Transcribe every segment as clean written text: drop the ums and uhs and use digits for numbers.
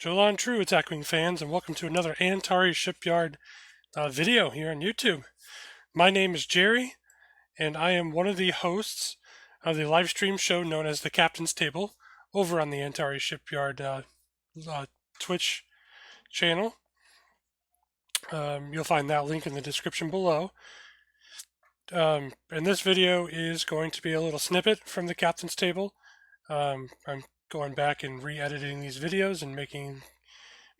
Jolan True Attack Wing fans, and welcome to another Antares Shipyard video here on YouTube. My name is Jerry, and I am one of the hosts of the live stream show known as the Captain's Table over on the Antares Shipyard Twitch channel. You'll find that link in the description below. And this video is going to be a little snippet from the Captain's Table. I'm going back and re-editing these videos and making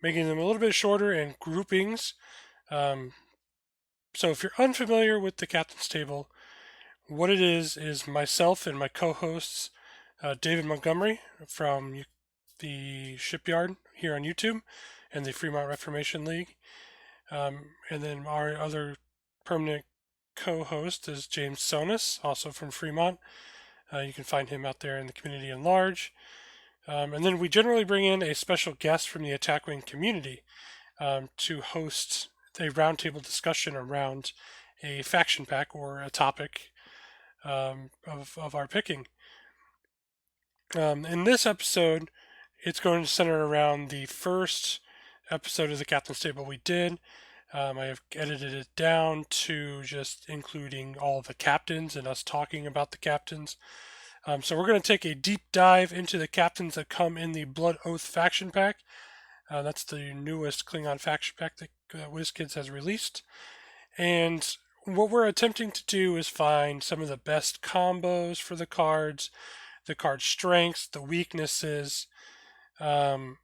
them a little bit shorter in groupings. So if you're unfamiliar with the Captain's Table, what it is myself and my co-hosts, David Montgomery from the Shipyard here on YouTube and the Fremont Reformation League. And then our other permanent co-host is James Sonis, also from Fremont. You can find him out there in the community at large. And then we generally bring in a special guest from the Attack Wing community to host a roundtable discussion around a faction pack or a topic of our picking. In this episode, it's going to center around the first episode of the Captain's Table we did. I have edited it down to just including all the captains and us talking about the captains. So we're going to take a deep dive into the captains that come in the Blood Oath Faction Pack. That's the newest Klingon Faction Pack that WizKids has released. And what we're attempting to do is find some of the best combos for the cards, the card strengths, the weaknesses, and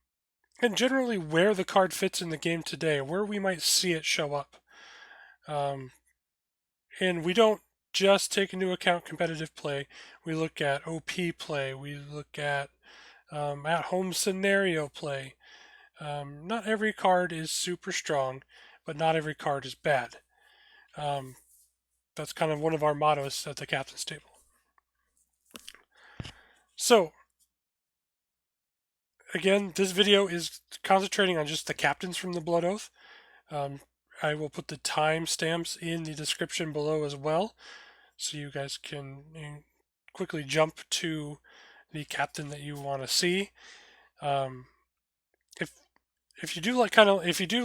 generally where the card fits in the game today, where we might see it show up. And we don't just take into account competitive play. We look at OP play. We look at at-home scenario play. Not every card is super strong, but not every card is bad. That's kind of one of our mottos at the Captain's Table. So, again, this video is concentrating on just the captains from the Blood Oath. I will put the timestamps in the description below as well, so you guys can quickly jump to the captain that you want to see. If you do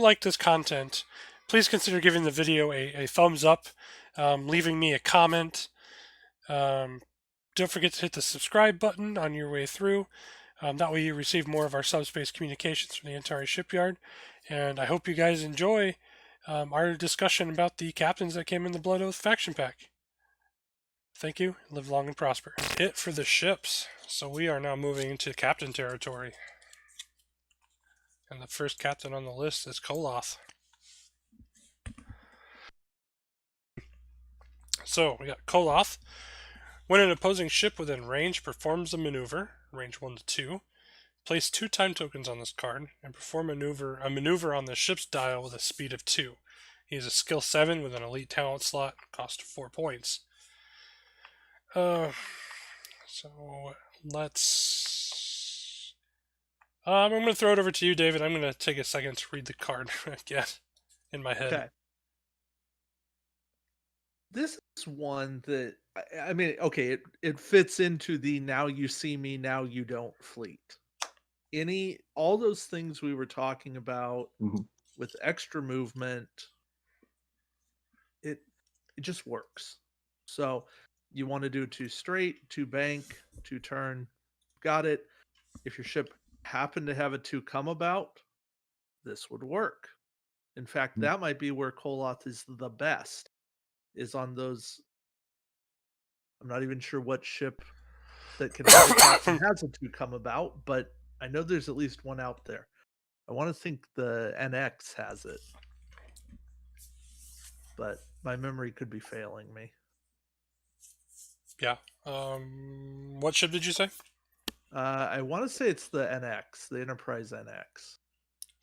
like this content, please consider giving the video a thumbs up, leaving me a comment. Don't forget to hit the subscribe button on your way through. That way you receive more of our subspace communications from the Antares Shipyard. And I hope you guys enjoy our discussion about the captains that came in the Blood Oath Faction Pack. Thank you. Live long and prosper. It for the ships. So we are now moving into captain territory. And the first captain on the list is Koloth. So we got Koloth. When an opposing ship within range performs a maneuver, range 1 to 2, place 2 time tokens on this card and perform a maneuver on the ship's dial with a speed of 2. He is a skill 7 with an elite talent slot, cost 4 points. So let's... I'm going to throw it over to you, David. I'm going to take a second to read the card again in my head. Okay. This is one that, I mean, okay, it fits into the now you see me, now you don't fleet. All those things we were talking about with extra movement, it just works. So you want to do 2 straight, 2 bank, 2 turn, got it. If your ship happened to have a 2 come about, this would work. In fact, that might be where Koloth is the best, is on those. I'm not even sure what ship that can has a 2 come about, but I know there's at least one out there. I want to think the NX has it, but my memory could be failing me. Yeah. What ship did you say? I want to say it's the NX, the Enterprise NX.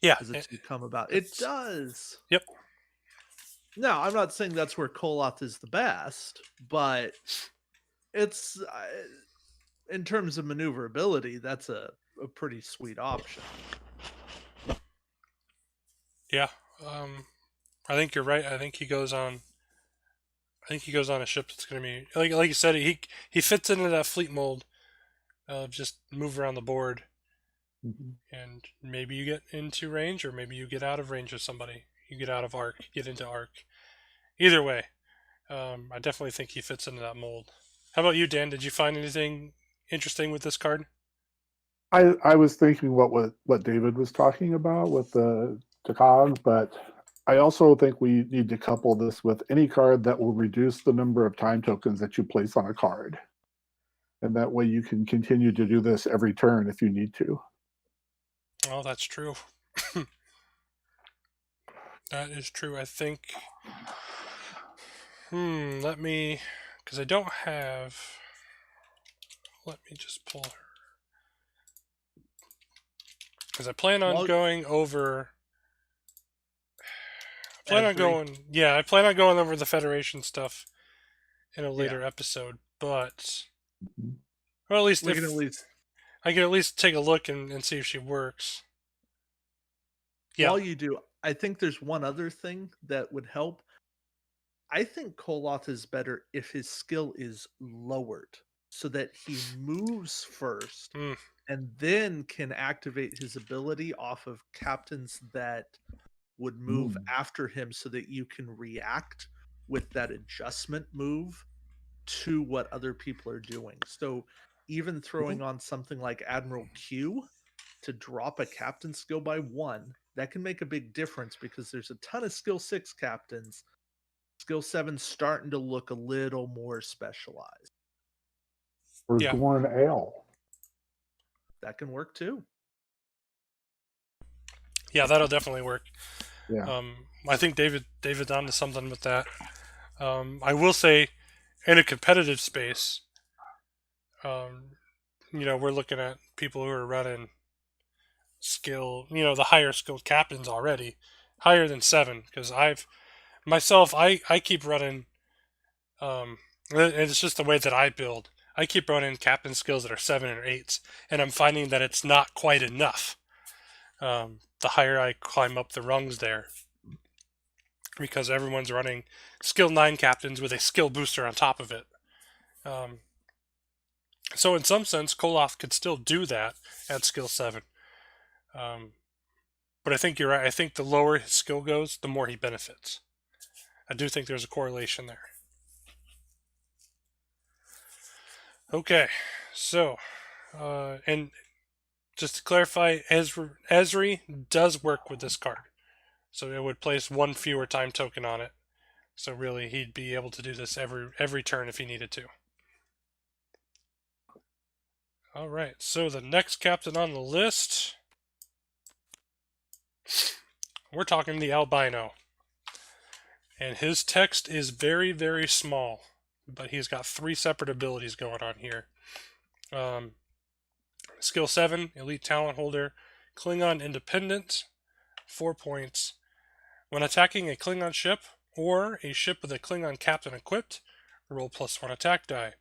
Yeah. Has it come about? It does. Yep. Now, I'm not saying that's where Koloth is the best, but it's in terms of maneuverability, that's a pretty sweet option. Yeah. I think you're right. I think he goes on a ship that's going to be like you said. He fits into that fleet mold of just move around the board Mhm. and maybe you get into range, or maybe you get out of range of somebody. You get out of arc, get into arc. Either way, I definitely think he fits into that mold. How about you, Dan? Did you find anything interesting with this card? I was thinking what David was talking about with the cogs, but I also think we need to couple this with any card that will reduce the number of time tokens that you place on a card. And that way you can continue to do this every turn if you need to. Oh, that's true. That is true. I think. Let me. Because I don't have. Let me just pull her. Because I plan on Well, going over. I plan on Esri, going. Yeah, I plan on going over the Federation stuff in a yeah, later episode. But. Mhm. Or at least we can at if. least. I can at least take a look and see if she works. Yeah. While you do, I think there's one other thing that would help. I think Koloth is better if his skill is lowered so that he moves first Mm, and then can activate his ability off of captains that would move Mm. after him so that you can react with that adjustment move to what other people are doing. So even throwing on something like Admiral Q to drop a captain skill by one, that can make a big difference because there's a ton of skill 6 captains. Skill 7 starting to look a little more specialized. Or yeah. Gorn Ale. That can work too. Yeah, that'll definitely work. Yeah. I think David's onto something with that. I will say, in a competitive space, um, we're looking at people who are running skill, the higher skilled captains already, higher than 7. Because I keep running, and it's just the way that I build. I keep running captain skills that are 7 or 8s, and I'm finding that it's not quite enough. The higher I climb up the rungs there, because everyone's running skill 9 captains with a skill booster on top of it. Um, so in some sense, Koloth could still do that at skill 7. Um, but I think you're right. I think the lower his skill goes, the more he benefits. I do think there's a correlation there. Okay, so and just to clarify, Esri does work with this card, so it would place one fewer time token on it. So really, he'd be able to do this every turn if he needed to. All right, so the next captain on the list, we're talking the Albino, and his text is very very small, but he's got 3 separate abilities going on here. Um, Skill 7, Elite Talent Holder, Klingon Independent, 4 points. When attacking a Klingon ship or a ship with a Klingon captain equipped, roll +1 attack die.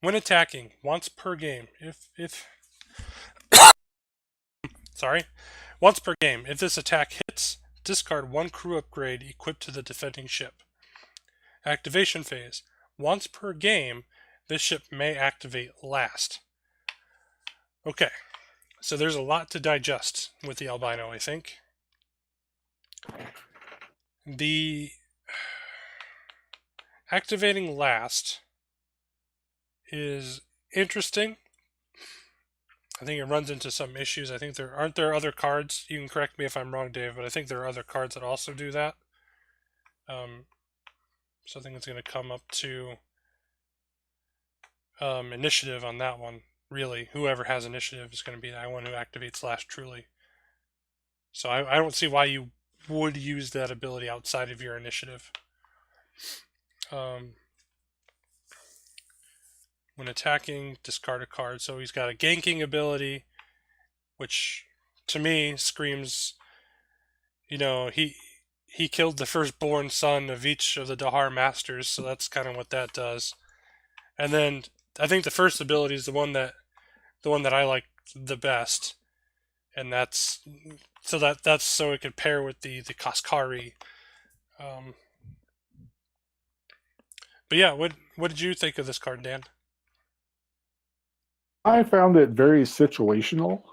When attacking, once per game, if sorry, once per game, if this attack hits, discard 1 crew upgrade equipped to the defending ship. Activation phase. Once per game, this ship may activate last. Okay, so there's a lot to digest with the Albino, I think. The activating last is interesting. I think it runs into some issues. I think there other cards. You can correct me if I'm wrong, Dave, but I think there are other cards that also do that. So I think it's going to come up to initiative on that one. Really, whoever has initiative is going to be that one who activates last. Truly. So I don't see why you would use that ability outside of your initiative. When attacking, discard a card. So he's got a ganking ability, which to me screams, he killed the firstborn son of each of the Dahar masters, so that's kind of what that does. And then I think the first ability is the one that I like the best, and that's so it could pair with the Kaskari. Um, but yeah, what did you think of this card, Dan? I found it very situational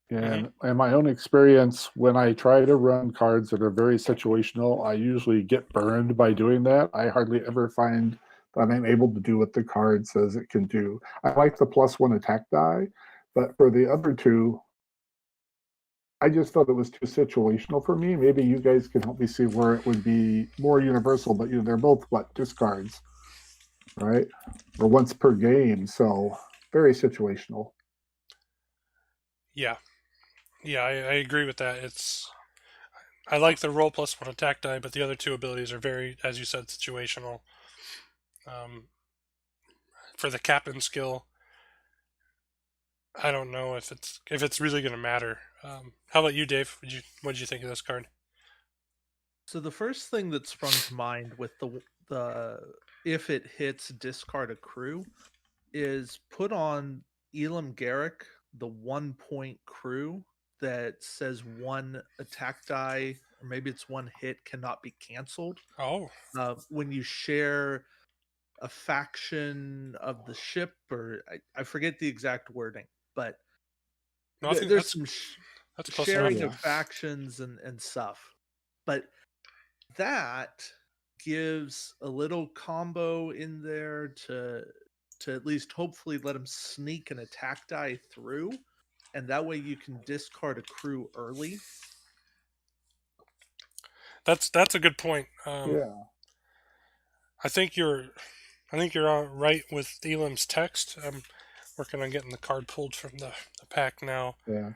And in my own experience, when I try to run cards that are very situational, I usually get burned by doing that. I hardly ever find that I'm able to do what the card says it can do. I like the +1 attack die, but for the other two, I just thought it was too situational for me. Maybe you guys can help me see where it would be more universal, but they're both what, discards, right? Or once per game, so very situational. Yeah. Yeah, I agree with that. I like the roll +1 attack die, but the other two abilities are very, as you said, situational. For the captain skill, I don't know if it's really going to matter. How about you, Dave? What did you think of this card? So the first thing that sprung to mind with the if it hits discard a crew is put on Elam Garrick the 1-point crew that says one attack die or maybe it's one hit cannot be canceled. Oh, When you share a faction of the ship, or I forget the exact wording, but no, I think there's some that's close enough. sharing of factions and stuff. But that gives a little combo in there to at least hopefully let him sneak an attack die through, and that way you can discard a crew early. That's a good point. Yeah. I think you're right with Elam's text. I'm working on getting the card pulled from the pack now. Yeah.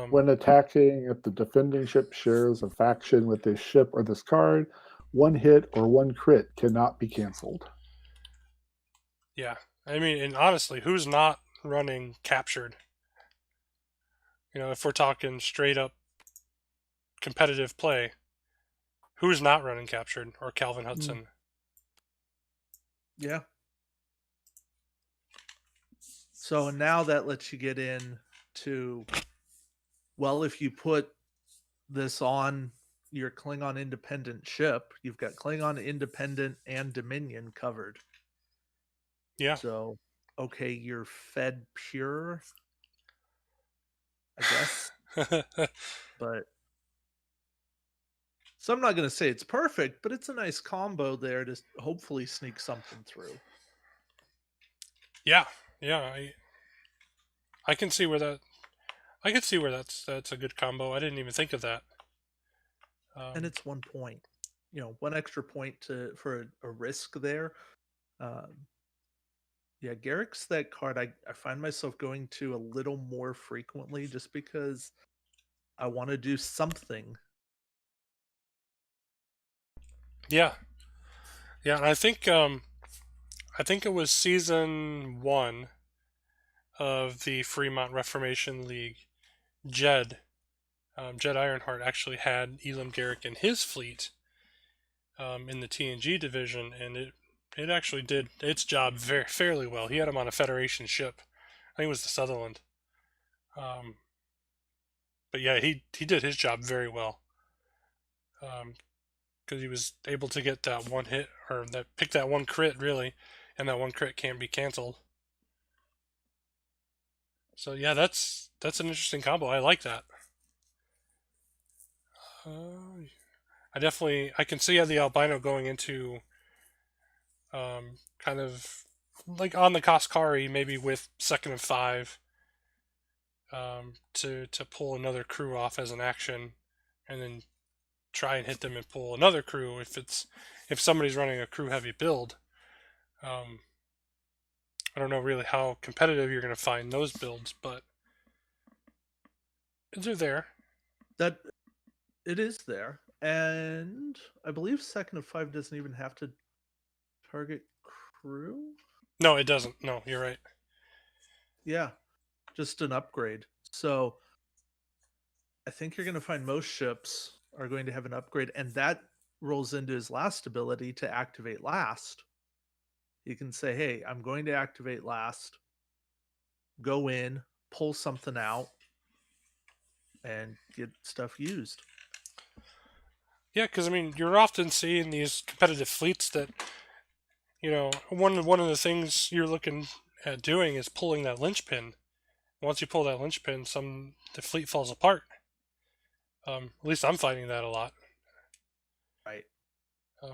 When attacking, if the defending ship shares a faction with this ship or this card, one hit or one crit cannot be canceled. Yeah, I mean, and honestly, who's not running captured? You know, if we're talking straight up competitive play, who's not running captured or Calvin Hudson? Yeah. So now that lets you get in to, well, if you put this on your Klingon independent ship, you've got Klingon independent and Dominion covered. Yeah. So, okay, you're fed pure, I guess. But so I'm not going to say it's perfect, but it's a nice combo there to hopefully sneak something through. Yeah, I can see where that. I can see where that's a good combo. I didn't even think of that. And it's 1 point, one extra point for a risk there. Yeah, Garrick's that card I find myself going to a little more frequently just because I want to do something. Yeah, and I think it was season 1 of the Fremont Reformation League. Jed Ironheart actually had Elam Garrick in his fleet in the TNG division, and it actually did its job fairly well. He had him on a Federation ship. I think it was the Sutherland. But yeah, he did his job very well. Because he was able to get that one hit, or pick that one crit, really, and that one crit can't be canceled. So yeah, that's an interesting combo. I like that. I can see the Albino going into kind of like on the Kaskari, maybe with 2nd of 5, to pull another crew off as an action, and then try and hit them and pull another crew if somebody's running a crew heavy build. I don't know really how competitive you're going to find those builds, but they're there. That it is there, and I believe 2nd of 5 doesn't even have to target crew. No, it doesn't. No, you're right. Yeah, just an upgrade. So I think you're going to find most ships are going to have an upgrade, and that rolls into his last ability to activate last. You can say, hey, I'm going to activate last, go in, pull something out, and get stuff used. Yeah, because I mean, you're often seeing these competitive fleets that, one of the things you're looking at doing is pulling that linchpin, once you pull that linchpin, the fleet falls apart. At least I'm finding that a lot. Right.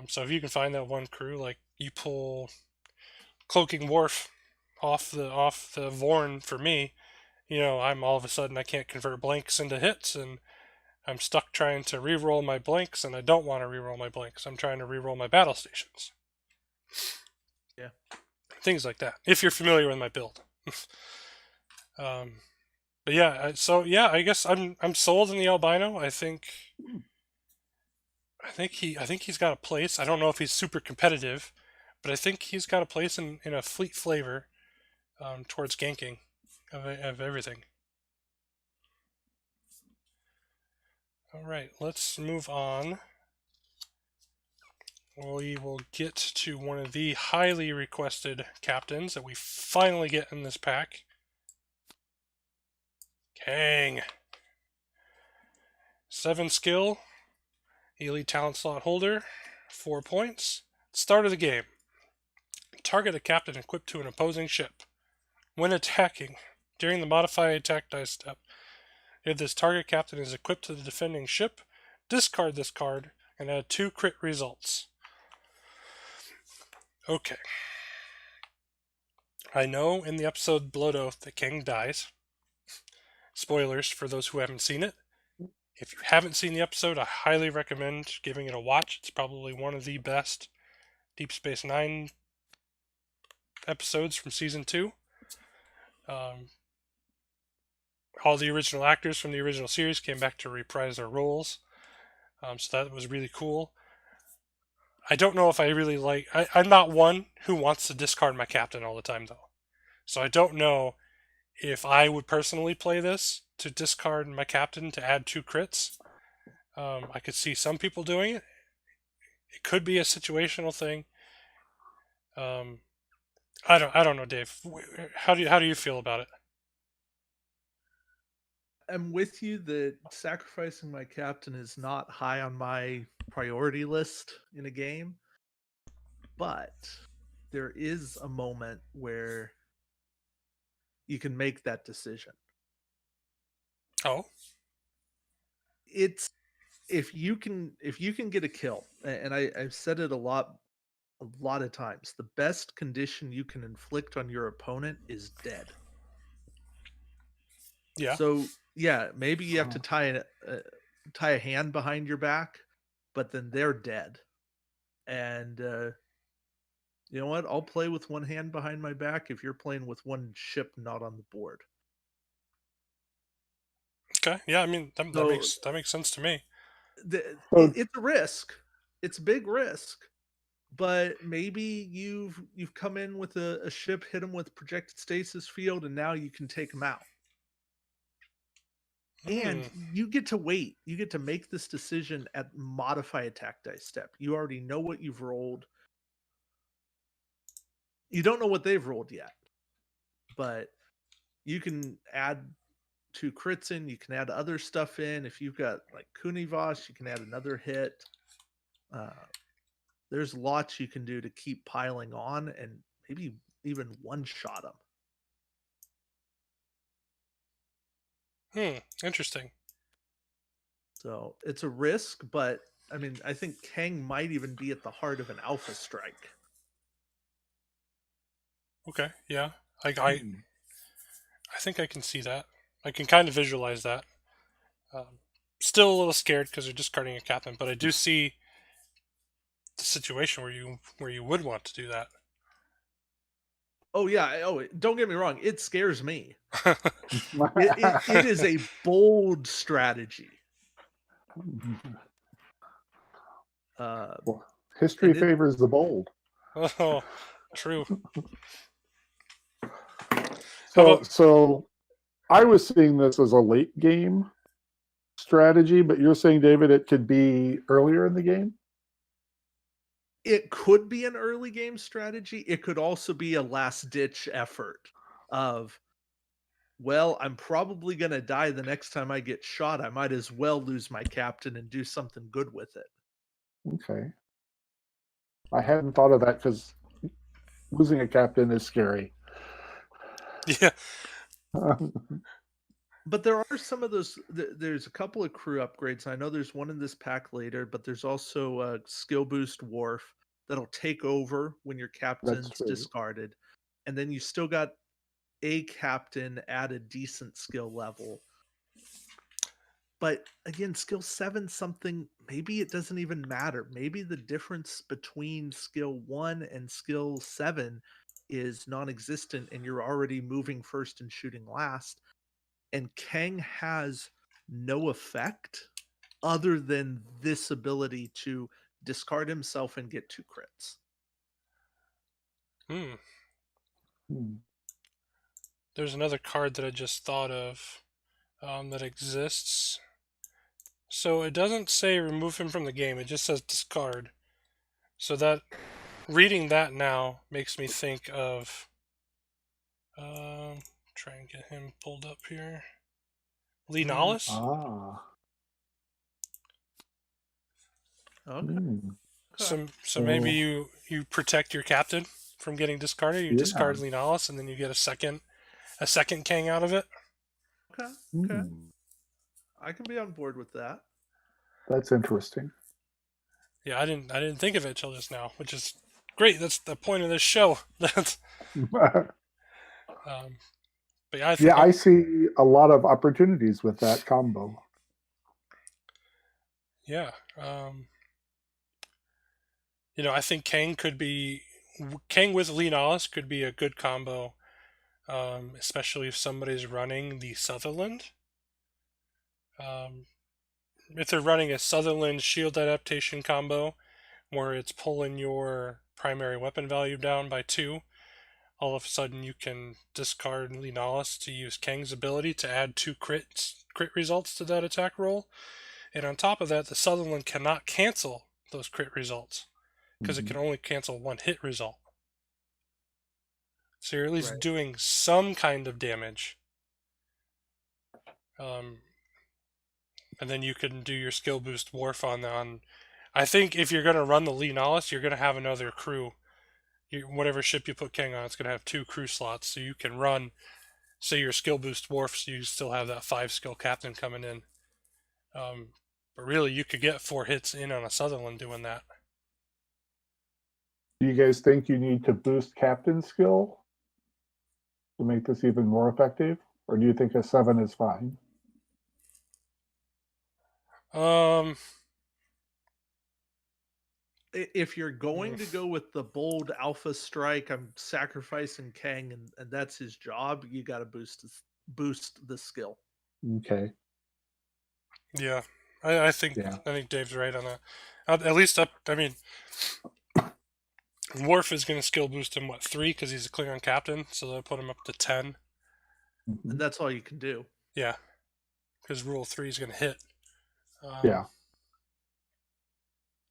So if you can find that one crew, like you pull Cloaking Wharf off the Vorn for me, I'm all of a sudden I can't convert blanks into hits, and I'm stuck trying to re-roll my blanks, and I don't want to re-roll my blanks. I'm trying to re-roll my battle stations. Yeah. Things like that. If you're familiar with my build. But yeah, I guess I'm sold in the Albino. I think he's got a place. I don't know if he's super competitive, but I think he's got a place in a fleet flavor towards ganking of everything. All right, let's move on. We will get to one of the highly requested captains that we finally get in this pack. Kang. 7 skill, elite talent slot holder, 4 points. Start of the game. Target a captain equipped to an opposing ship. When attacking, during the modify attack dice step, if this target captain is equipped to the defending ship, discard this card and add 2 crit results. Okay. I know in the episode Blood Oath that Kang dies. Spoilers for those who haven't seen it. If you haven't seen the episode, I highly recommend giving it a watch. It's probably one of the best Deep Space Nine episodes from season 2. All the original actors from the original series came back to reprise their roles, so that was really cool. I don't know if I really like... I'm not one who wants to discard my captain all the time, though. So I don't know if I would personally play this to discard my captain to add 2 crits. I could see some people doing it. It could be a situational thing. I don't know, Dave. How do you feel about it? I'm with you that sacrificing my captain is not high on my priority list in a game, but there is a moment where you can make that decision. Oh, It's if you can get a kill, and I've said it a lot of times, the best condition you can inflict on your opponent is dead. yeah. So yeah, maybe you have to tie a hand behind your back, but then they're dead. And you know what? I'll play with one hand behind my back if you're playing with one ship not on the board. Okay. Yeah, I mean that makes sense to me. It's a risk. It's a big risk. But maybe you've come in with a ship, hit them with projected stasis field, and now you can take them out. And you get to wait. You get to make this decision at modify attack dice step. You already know what you've rolled. You don't know what they've rolled yet, but you can add 2 crits in. You can add other stuff in. If you've got like Kunivas, you can add another hit. There's lots you can do to keep piling on and maybe even one-shot them. Interesting. So it's a risk, but I mean, I think Kang might even be at the heart of an alpha strike. Okay, yeah. I think I can see that. I can kind of visualize that. Still a little scared because you're discarding a captain, but I do see the situation where you would want to do that. Oh yeah. Oh, don't get me wrong. It scares me. it is a bold strategy. Well, history favors the bold. Oh, true. So I was seeing this as a late game strategy, but you're saying, David, it could be earlier in the game? It could be an early game strategy. It could also be a last ditch effort of, well, I'm probably going to die the next time I get shot. I might as well lose my captain and do something good with it. Okay. I hadn't thought of that because losing a captain is scary. Yeah. But there are some of those. There's a couple of crew upgrades. I know there's one in this pack later, but there's also a skill boost wharf that'll take over when your captain's true. discarded, and then you still got a captain at a decent skill level. But again, skill 7 something, maybe it doesn't even matter. Maybe the difference between skill 1 and skill 7 is non-existent, and you're already moving first and shooting last. And Kang has no effect other than this ability to discard himself and get 2 crits. There's another card that I just thought of that exists. So it doesn't say remove him from the game, it just says discard. So that, reading that now makes me think of, try and get him pulled up here. Lenalis? Okay. So maybe you protect your captain from getting discarded. You discard Lenalis, and then you get a second Kang out of it. Okay. I can be on board with that. That's interesting. Yeah, I didn't think of it till just now, which is great. That's the point of this show. That's but yeah, I see a lot of opportunities with that combo. Yeah. I think Kang with Lenalis could be a good combo, especially if somebody's running the Sutherland. If they're running a Sutherland shield adaptation combo, where it's pulling your primary weapon value down by 2, all of a sudden you can discard Lenalis to use Kang's ability to add 2 crit results to that attack roll. And on top of that, the Sutherland cannot cancel those crit results, because it can only cancel 1 hit result. So you're at least doing some kind of damage. And then you can do your skill boost wharf on. I think if you're going to run the Lenalis, you're going to have another crew. Whatever ship you put Kang on, it's going to have 2 crew slots, so you can run, say, your skill boost wharf, so you still have that 5 skill captain coming in. But really, you could get 4 hits in on a Sutherland doing that. Do you guys think you need to boost captain skill to make this even more effective? Or do you think a 7 is fine? If you're going to go with the bold alpha strike, I'm sacrificing Kang, and that's his job. You got to boost the skill. Okay. Yeah, I think Dave's right on that. At least Worf is going to skill boost him 3 because he's a Klingon captain, so they'll put him up to 10. And that's all you can do. Yeah, because rule 3 is going to hit. Yeah.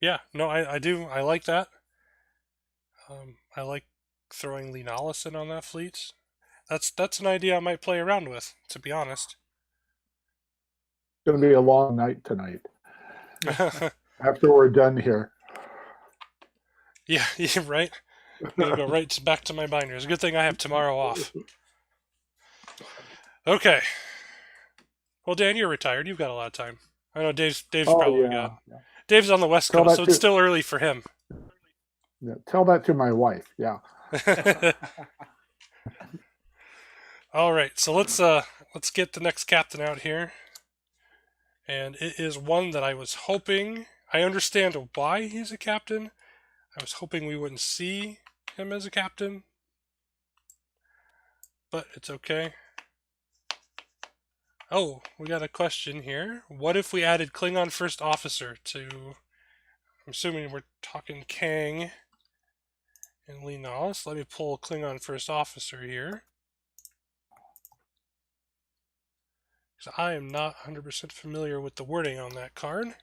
Yeah, no, I do. I like that. I like throwing Lenalis in on that fleet. That's an idea I might play around with, to be honest. It's going to be a long night tonight. After we're done here. Yeah, right? I'm going to go right back to my binders. Good thing I have tomorrow off. Okay. Well, Dan, you're retired. You've got a lot of time. I know Dave's probably got... Yeah. Dave's on the West Coast, so it's still early for him. Yeah, tell that to my wife, yeah. All right, so let's get the next captain out here. And it is one that I was hoping... I understand why he's a captain. I was hoping we wouldn't see him as a captain. But it's okay. Oh, we got a question here. What if we added Klingon First Officer to... I'm assuming we're talking Kang and Lenalis. Let me pull Klingon First Officer here. Because I am not 100% familiar with the wording on that card.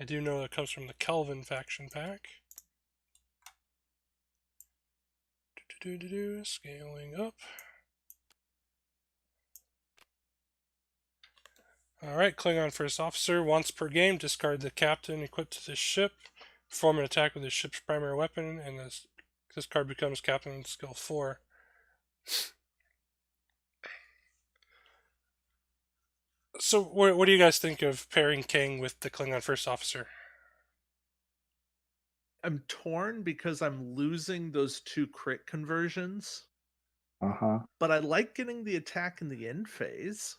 I do know it comes from the Klingon Faction Pack. Scaling up. Alright, Klingon First Officer. Once per game, discard the captain equipped to this ship. Perform an attack with his ship's primary weapon and the This card becomes Captain skill 4. So, what do you guys think of pairing Kang with the Klingon First Officer? I'm torn because I'm losing those 2 crit conversions, Uh-huh. but I like getting the attack in the end phase.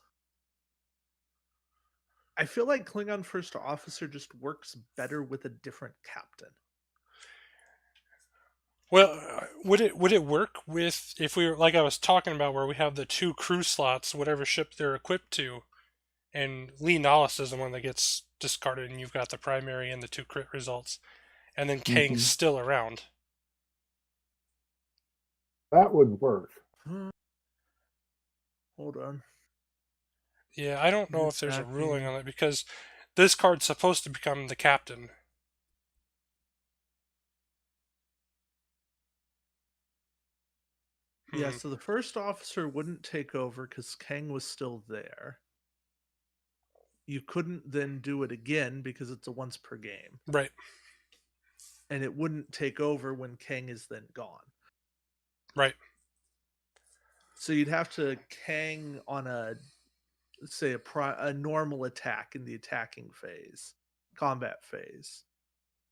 I feel like Klingon First Officer just works better with a different captain. Well, would it work with if we were like I was talking about, where we have the 2 crew slots, whatever ship they're equipped to, and Lee Nollis is the one that gets discarded, and you've got the primary and the 2 crit results, and then Kang's Mhm. still around. That would work. Hold on. Yeah, I don't know if there's a ruling Attacking. on it because this card's supposed to become the captain. Yeah, so the First Officer wouldn't take over because Kang was still there. You couldn't then do it again because it's a once per game. Right. And it wouldn't take over when Kang is then gone. Right. So you'd have to Kang on a, say, a normal attack in the attacking phase, combat phase.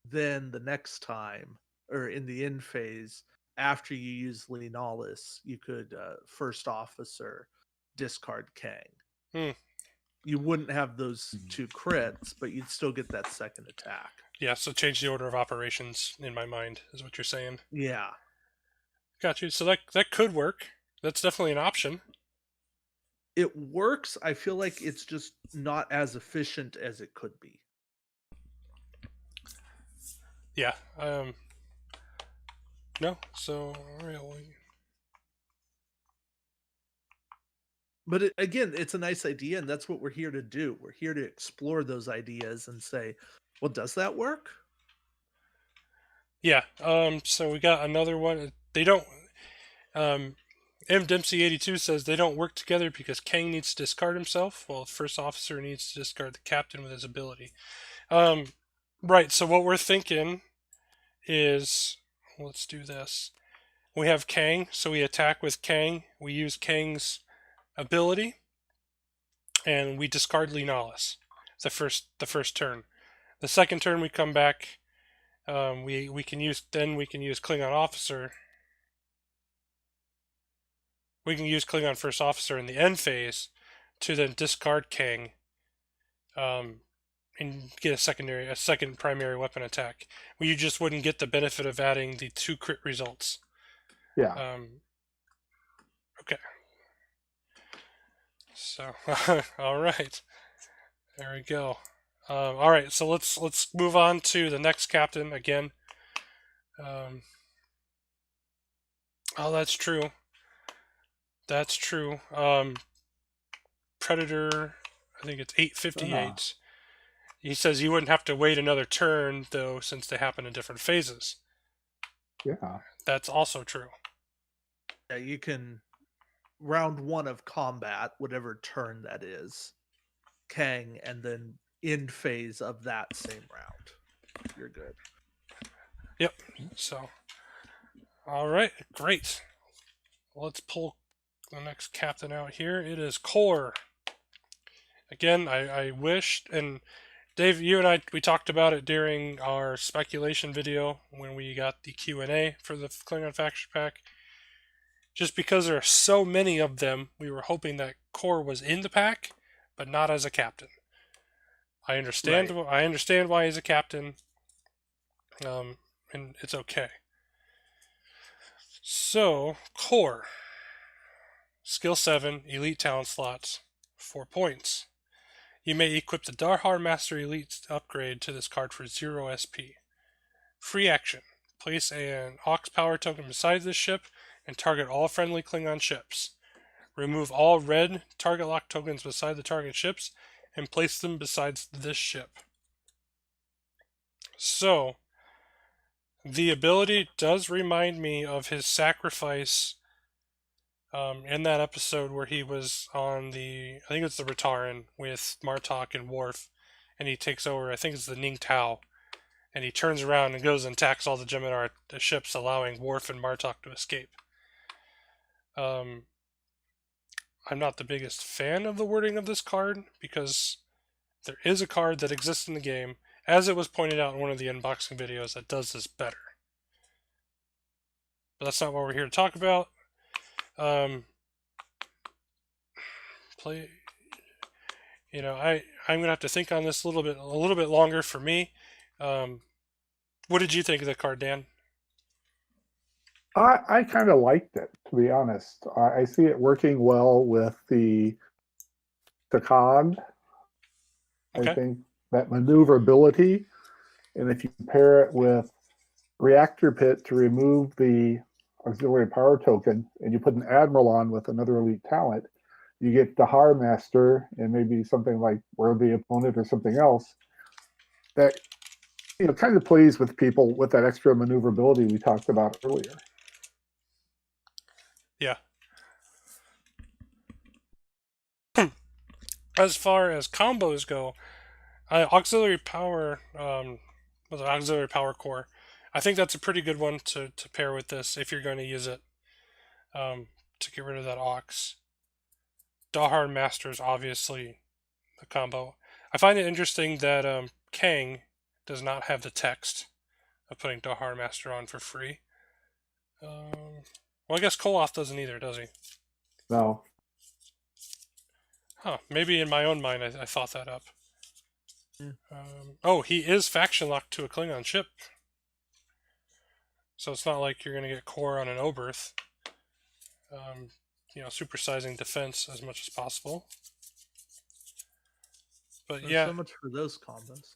Then the next time, or in the end phase, after you use Lee Nollis, you could First Officer discard Kang. Hmm. You wouldn't have those 2 crits, but you'd still get that second attack. Yeah, so change the order of operations in my mind, is what you're saying. Yeah. Got you. So that could work. That's definitely an option. It works. I feel like it's just not as efficient as it could be. Yeah. No. So really. But again, it's a nice idea, and that's what we're here to do. We're here to explore those ideas and say, well, does that work? Yeah. So we got another one. They don't. M Dempsey 82 says they don't work together because Kang needs to discard himself, while the First Officer needs to discard the captain with his ability. Right. So what we're thinking is, let's do this. We have Kang, so we attack with Kang. We use Kang's ability, and we discard Lee Nollis the first turn. The second turn we come back. We can use Klingon Officer. We can use Klingon First Officer in the end phase to then discard Kang, and get a second primary weapon attack. You just wouldn't get the benefit of adding the 2 crit results. Yeah. Okay. So, all right, there we go. All right, so let's move on to the next captain again. Oh, that's true. That's true. Predator, I think it's 858. He says you wouldn't have to wait another turn though, since they happen in different phases. Yeah. That's also true. Yeah, you can round 1 of combat, whatever turn that is, Kang, and then end phase of that same round. You're good. Yep. So, all right, great. Let's pull the next captain out here. It is Core. Again, I wished, and Dave, you and I, we talked about it during our speculation video when we got the Q&A for the Klingon Faction Pack. Just because there are so many of them, we were hoping that Core was in the pack, but not as a captain. I understand. Right. I understand why he's a captain, and it's okay. So, Core. Skill 7, Elite Talent Slots, 4 points. You may equip the Darhar Master Elite upgrade to this card for 0 SP. Free action. Place an Aux Power token beside this ship and target all friendly Klingon ships. Remove all red target lock tokens beside the target ships and place them beside this ship. So, the ability does remind me of his sacrifice in that episode where he was on I think it's the Rataran with Martok and Worf, and he takes over, I think it's the Ning Tao, and he turns around and goes and attacks all the Gemini ships, allowing Worf and Martok to escape. I'm not the biggest fan of the wording of this card, because there is a card that exists in the game, as it was pointed out in one of the unboxing videos, that does this better. But that's not what we're here to talk about. I'm gonna have to think on this a little bit longer for me. What did you think of the card, Dan? I kind of liked it, to be honest. I see it working well with the Kang. Okay. I think that maneuverability, and if you pair it with reactor pit to remove the auxiliary power token, and you put an admiral on with another elite talent, you get the Har Master and maybe something like Worthy Opponent or something else that kind of plays with people with that extra maneuverability we talked about earlier. Yeah. As far as combos go, auxiliary power, with an auxiliary power core, I think that's a pretty good one to pair with this if you're going to use it, to get rid of that aux. Dahar Masters, obviously, the combo. I find it interesting that Kang does not have the text of putting Dahar Master on for free. Well, I guess Koloth doesn't either, does he? No. Huh, maybe in my own mind I thought that up. Yeah. He is faction locked to a Klingon ship. So it's not like you're going to get core on an Oberth. Supersizing defense as much as possible. But There's yeah. so much for those combos.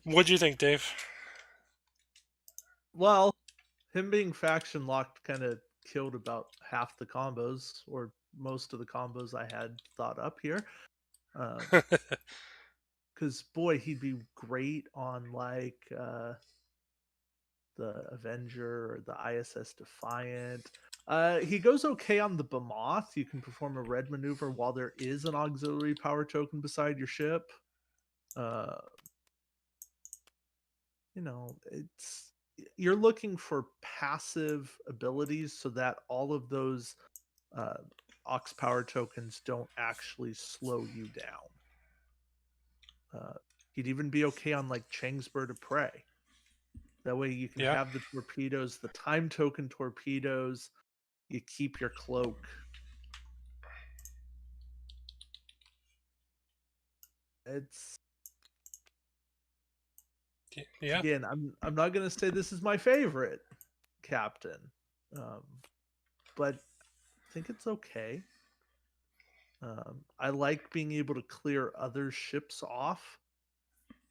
What'd you think, Dave? Well, him being faction locked kind of killed about half the combos, or most of the combos I had thought up here. Because boy, he'd be great on like the Avenger or the ISS Defiant. He goes okay on the Bemoth. You can perform a red maneuver while there is an auxiliary power token beside your ship. You're looking for passive abilities so that all of those aux power tokens don't actually slow you down. He'd even be okay on like Chang's Bird of Prey. That way you can have the torpedoes, the time token torpedoes. You keep your cloak. It's again, I'm not gonna say this is my favorite captain, but I think it's okay. I like being able to clear other ships off,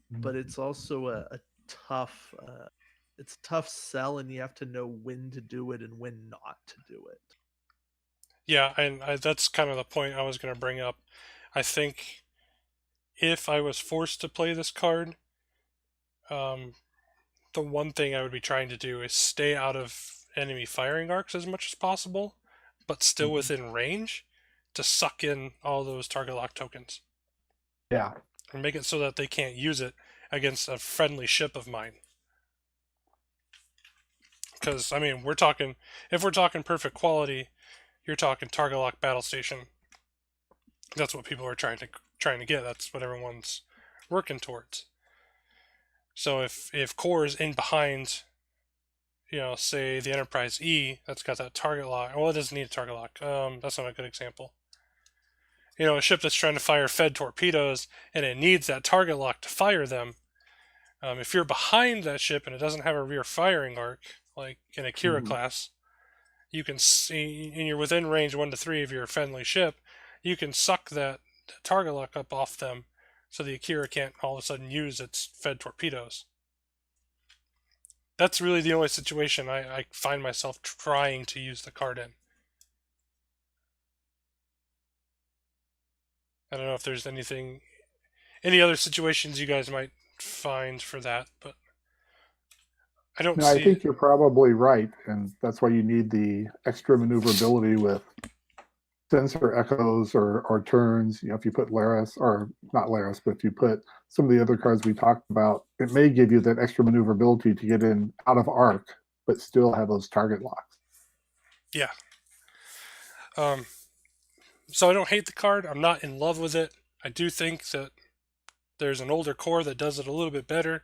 but it's also a tough it's a tough sell, and you have to know when to do it and when not to do it. Yeah, and that's kind of the point I was going to bring up. I think if I was forced to play this card, the one thing I would be trying to do is stay out of enemy firing arcs as much as possible, but still within range to suck in all those target lock tokens. Yeah. And make it so that they can't use it against a friendly ship of mine. Because, I mean, if we're talking perfect quality, you're talking target lock battle station. That's what people are trying to get. That's what everyone's working towards. So if core is in behind, say the Enterprise E, that's got that target lock. Well, it doesn't need a target lock. That's not a good example. A ship that's trying to fire fed torpedoes and it needs that target lock to fire them. If you're behind that ship and it doesn't have a rear firing arc, like in a Kira class, you can see, and you're within range 1 to 3 of your friendly ship, you can suck that target lock up off them so the Akira can't all of a sudden use its fed torpedoes. That's really the only situation I find myself trying to use the card in. I don't know if there's any other situations you guys might find for that, but I don't see I think you're probably right, and that's why you need the extra maneuverability with sensor echoes or turns, if you put Laris, or not Laris, but if you put some of the other cards we talked about, it may give you that extra maneuverability to get in out of arc, but still have those target locks. Yeah. So I don't hate the card. I'm not in love with it. I do think that there's an older core that does it a little bit better.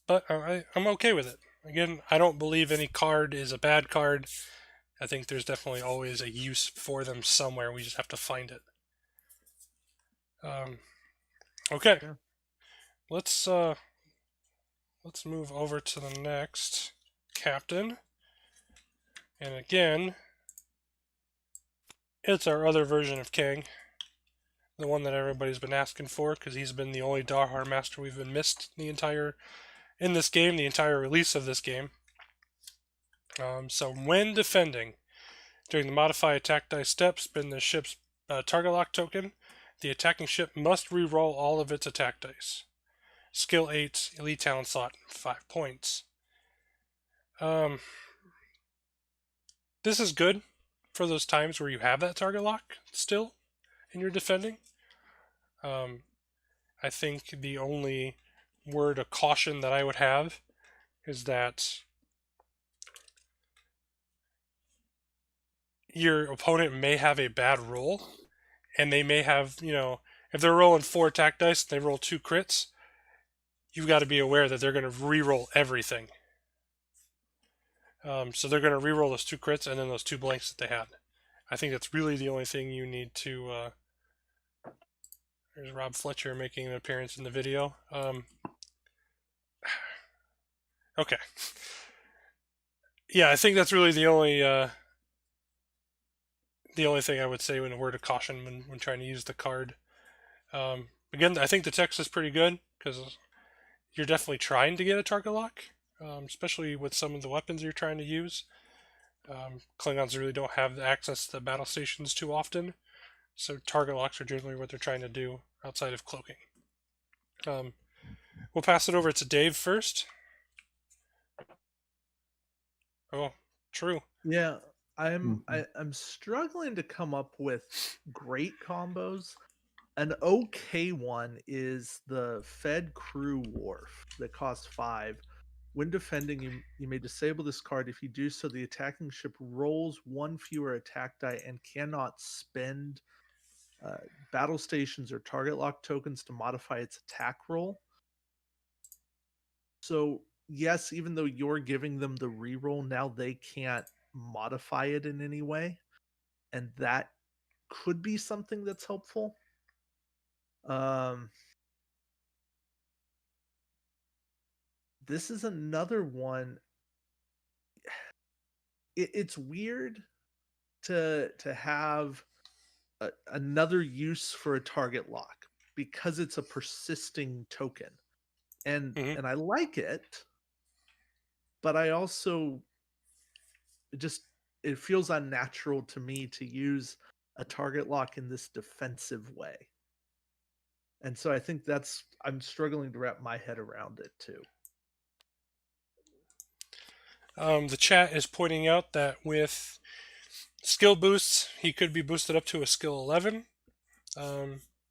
But I'm okay with it. Again, I don't believe any card is a bad card. I think there's definitely always a use for them somewhere. We just have to find it. Okay. Yeah. Let's move over to the next captain. And again, it's our other version of Kang. The one that everybody's been asking for, because he's been the only Darhar master we've been missed the entire release of this game. So when defending, during the modify attack dice step, spin the ship's target lock token. The attacking ship must reroll all of its attack dice. Skill 8, elite talent slot, 5 points. This is good for those times where you have that target lock still and you're defending. I think the only word of caution that I would have is that your opponent may have a bad roll, and they may have, if they're rolling 4 attack dice and they roll 2 crits, you've got to be aware that they're going to re-roll everything. So they're going to re-roll those 2 crits and then those 2 blanks that they had. I think that's really the only thing you need to... There's Rob Fletcher making an appearance in the video. Okay. Yeah, I think that's really the only thing I would say in a word of caution when trying to use the card. Again, I think the text is pretty good because you're definitely trying to get a target lock, especially with some of the weapons you're trying to use. Klingons really don't have access to the battle stations too often, so target locks are generally what they're trying to do outside of cloaking. We'll pass it over to Dave first. Oh, true. Yeah, I'm struggling to come up with great combos. An okay one is the Fed Crew Wharf that costs 5. When defending, you may disable this card. If you do so, the attacking ship rolls 1 fewer attack die and cannot spend battle stations or target lock tokens to modify its attack roll. So yes, even though you're giving them the reroll, now they can't modify it in any way, and that could be something that's helpful. This is another one. It's weird to have another use for a target lock because it's a persisting token, and I like it, but I also it feels unnatural to me to use a target lock in this defensive way. And so I think I'm struggling to wrap my head around it too. The chat is pointing out that with skill boosts, he could be boosted up to a skill 11.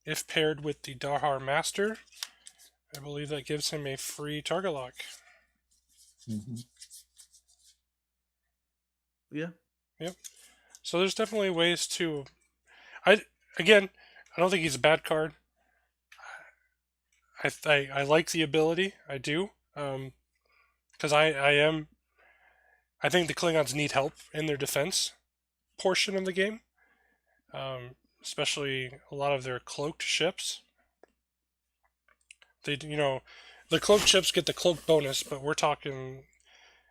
If paired with the Darhar Master, I believe that gives him a free target lock. Yeah. Yep. So there's definitely ways to... I don't think he's a bad card. I like the ability. I do. Because I think the Klingons need help in their defense portion of the game. Especially a lot of their cloaked ships. The cloaked ships get the cloak bonus, but we're talking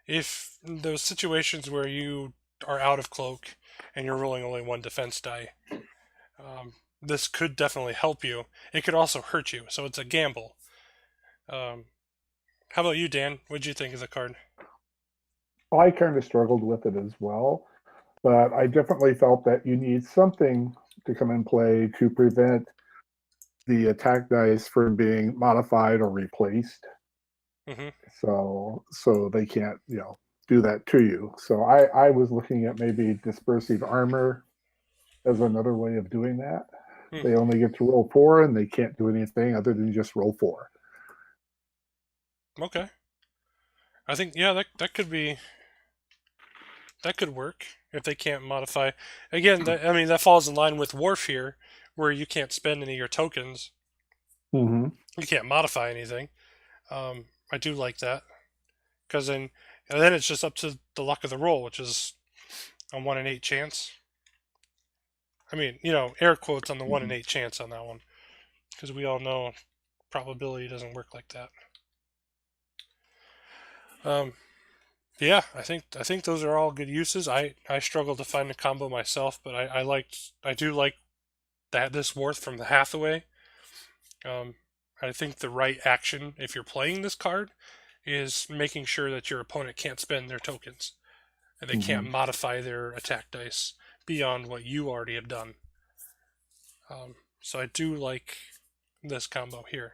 if those situations where you are out of cloak and you're rolling only 1 defense die, this could definitely help you. It could also hurt you, so it's a gamble. How about you, Dan? What'd you think of the card? Well, I kind of struggled with it as well, but I definitely felt that you need something to come in play to prevent the attack dice from being modified or replaced. So they can't, do that to you. So I was looking at maybe dispersive armor as another way of doing that. They only get to roll 4 and they can't do anything other than just roll 4. Okay. I think that could be, that could work if they can't modify. Again, that falls in line with Warfare, where you can't spend any of your tokens. Mm-hmm. You can't modify anything. I do like that, because then it's just up to the luck of the roll, which is a 1 in 8 chance. I mean, air quotes on the 1 in 8 chance on that one, because we all know probability doesn't work like that. Yeah, I think those are all good uses. I struggled to find a combo myself, but I do like that this Worth from the Hathaway. I think the right action if you're playing this card is making sure that your opponent can't spend their tokens and they can't modify their attack dice beyond what you already have done. So I do like this combo here.